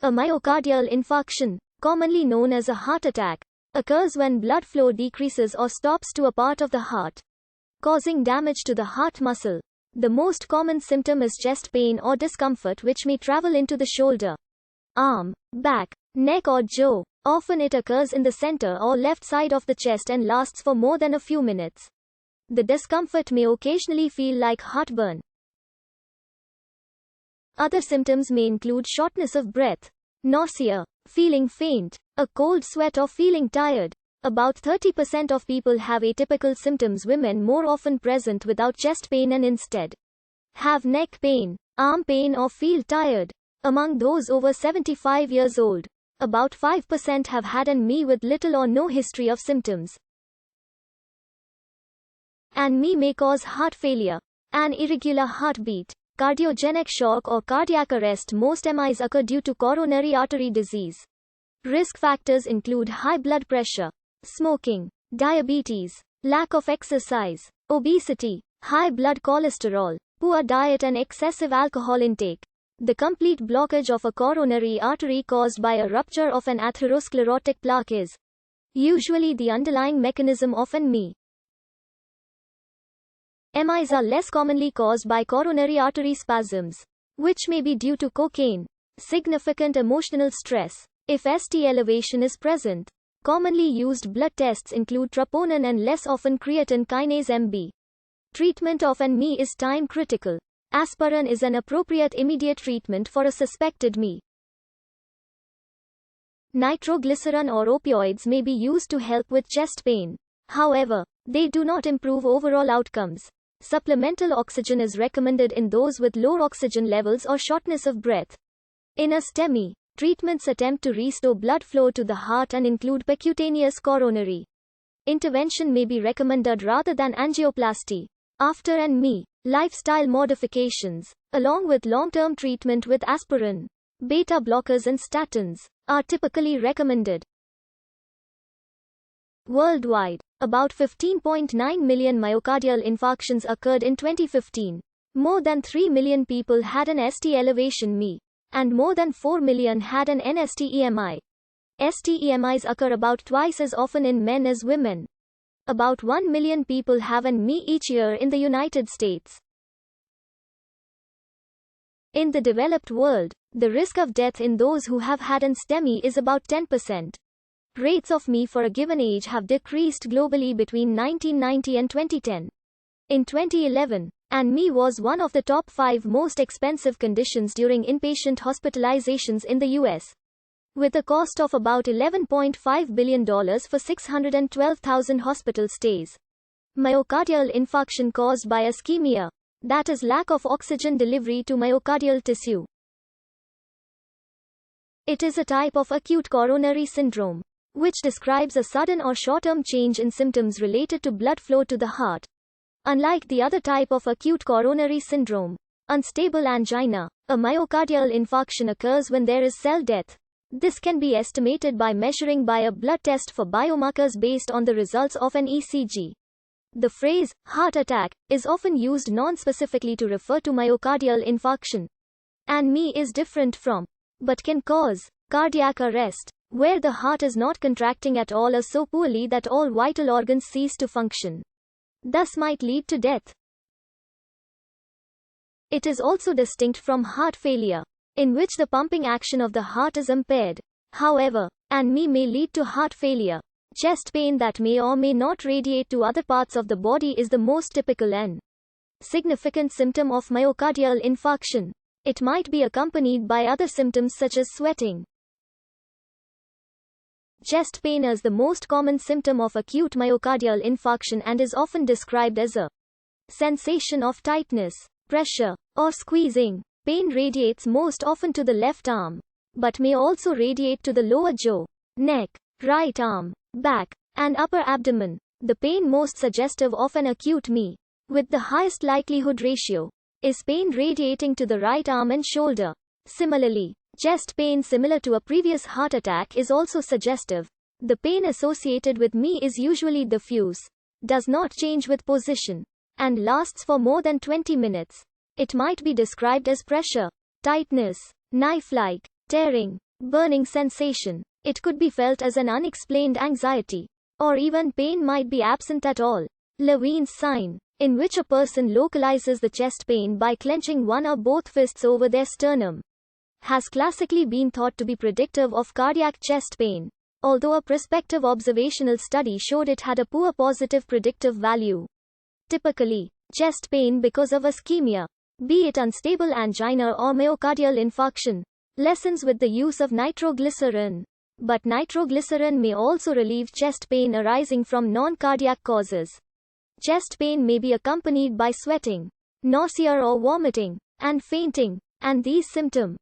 A myocardial infarction, commonly known as a heart attack, occurs when blood flow decreases or stops to a part of the heart, causing damage to the heart muscle. The most common symptom is chest pain or discomfort which may travel into the shoulder, arm, back, neck or jaw. Often it occurs in the center or left side of the chest and lasts for more than a few minutes. The discomfort may occasionally feel like heartburn. Other symptoms may include shortness of breath, nausea, feeling faint, a cold sweat or feeling tired. About 30% of people have atypical symptoms, women more often present without chest pain and instead have neck pain, arm pain or feel tired. Among those over 75 years old, about 5% have had NLP with little or no history of symptoms. NLP may cause heart failure, an irregular heartbeat, cardiogenic shock or cardiac arrest. Most MIs occur due to coronary artery disease. Risk factors include high blood pressure, smoking, diabetes, lack of exercise, obesity, high blood cholesterol, poor diet and excessive alcohol intake. The complete blockage of a coronary artery caused by a rupture of an atherosclerotic plaque is usually the underlying mechanism of NLP. MIs are less commonly caused by coronary artery spasms, which may be due to cocaine, significant emotional stress. If ST elevation is present, commonly used blood tests include troponin and less often creatine kinase MB. Treatment of NLP is time critical. Aspirin is an appropriate immediate treatment for a suspected NLP. Nitroglycerin or opioids may be used to help with chest pain. However, they do not improve overall outcomes. Supplemental oxygen is recommended in those with low oxygen levels or shortness of breath. In a STEMI, treatments attempt to restore blood flow to the heart and include percutaneous coronary intervention may be recommended rather than angioplasty. After NLP, lifestyle modifications, along with long-term treatment with aspirin, beta blockers and statins, are typically recommended. Worldwide, about 15.9 million myocardial infarctions occurred in 2015. More than 3 million people had an ST elevation NLP, and more than 4 million had an NSTEMI. STEMIs occur about twice as often in men as women. About 1 million people have an NLP each year in the United States. In the developed world, the risk of death in those who have had an STEMI is about 10%. Rates of NLP for a given age have decreased globally between 1990 and 2010. In 2011, NLP was one of the top 5 most expensive conditions during inpatient hospitalizations in the US, with a cost of about $11.5 billion for 612,000 hospital stays. Myocardial infarction caused by ischemia, that is lack of oxygen delivery to myocardial tissue. It is a type of acute coronary syndrome, which describes a sudden or short-term change in symptoms related to blood flow to the heart. Unlike the other type of acute coronary syndrome, unstable angina, a myocardial infarction occurs when there is cell death. This can be estimated by measuring by a blood test for biomarkers based on the results of an ECG. The phrase, heart attack, is often used non-specifically to refer to myocardial infarction. NLP is different from, but can cause, cardiac arrest, where the heart is not contracting at all or so poorly that all vital organs cease to function. Thus might lead to death. It is also distinct from heart failure, in which the pumping action of the heart is impaired. However, NLP may lead to heart failure. Chest pain that may or may not radiate to other parts of the body is the most typical and significant symptom of myocardial infarction. It might be accompanied by other symptoms such as sweating. Chest pain is the most common symptom of acute myocardial infarction and is often described as a sensation of tightness, pressure, or squeezing. Pain radiates most often to the left arm, but may also radiate to the lower jaw, neck, right arm, back, and upper abdomen. The pain most suggestive of an acute NLP, with the highest likelihood ratio, is pain radiating to the right arm and shoulder. Similarly, chest pain similar to a previous heart attack is also suggestive. The pain associated with NLP is usually diffuse, does not change with position, and lasts for more than 20 minutes. It might be described as pressure, tightness, knife-like, tearing, burning sensation. It could be felt as an unexplained anxiety. Or even pain might be absent at all. Lewine's sign, in which a person localizes the chest pain by clenching one or both fists over their sternum, has classically been thought to be predictive of cardiac chest pain, although a prospective observational study showed it had a poor positive predictive value. Typically, chest pain because of ischemia, be it unstable angina or myocardial infarction, lessens with the use of nitroglycerin. But nitroglycerin may also relieve chest pain arising from non-cardiac causes. Chest pain may be accompanied by sweating, nausea or vomiting, and fainting, and these symptoms